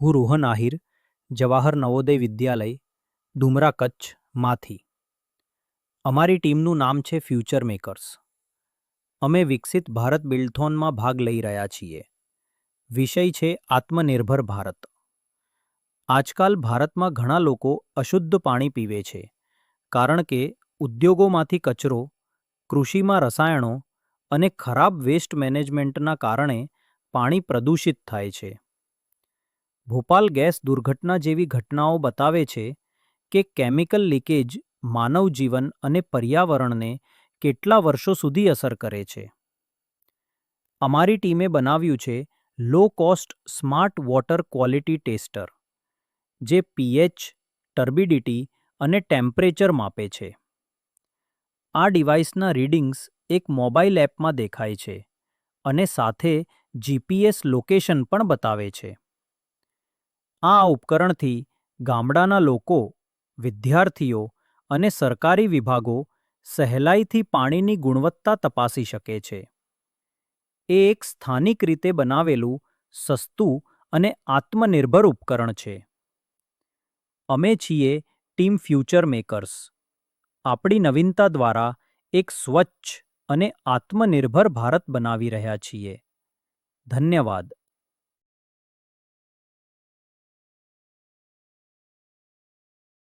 હું રોહન આહિર, જવાહર નવોદય વિદ્યાલય, ડુમરા કચ્છમાંથી. અમારી ટીમનું નામ છે ફ્યુચર મેકર્સ. અમે વિકસિત ભારત બિલ્ડથોનમાં ભાગ લઈ રહ્યા છીએ. વિષય છે આત્મનિર્ભર ભારત. આજકાલ ભારતમાં ઘણા લોકો અશુદ્ધ પાણી પીવે છે કારણ કે ઉદ્યોગોમાંથી કચરો, કૃષિમાં રસાયણો અને ખરાબ વેસ્ટ મેનેજમેન્ટના કારણે પાણી પ્રદૂષિત થાય છે. ભોપાલ ગેસ દુર્ઘટના જેવી ઘટનાઓ બતાવે છે કે કેમિકલ લીકેજ માનવ જીવન અને પર્યાવરણને કેટલા વર્ષો સુધી અસર કરે છે. અમારી ટીમે બનાવ્યું છે low cost smart water quality tester, જે પીએચ, ટર્બિડિટી અને ટેમ્પરેચર માપે છે. આ ડિવાઇસના રીડિંગ્સ એક મોબાઈલ એપમાં દેખાય છે અને સાથે જીપીએસ લોકેશન પણ બતાવે છે. આ ઉપકરણથી ગામડાના લોકો, વિદ્યાર્થીઓ અને સરકારી વિભાગો સહેલાઈથી પાણીની ગુણવત્તા તપાસી શકે છે. એ એક સ્થાનિક રીતે બનાવેલું, સસ્તું અને આત્મનિર્ભર ઉપકરણ છે. અમે છીએ ટીમ ફ્યુચર મેકર્સ. આપણી નવીનતા દ્વારા એક સ્વચ્છ અને આત્મનિર્ભર ભારત બનાવી રહ્યા છીએ. ધન્યવાદ.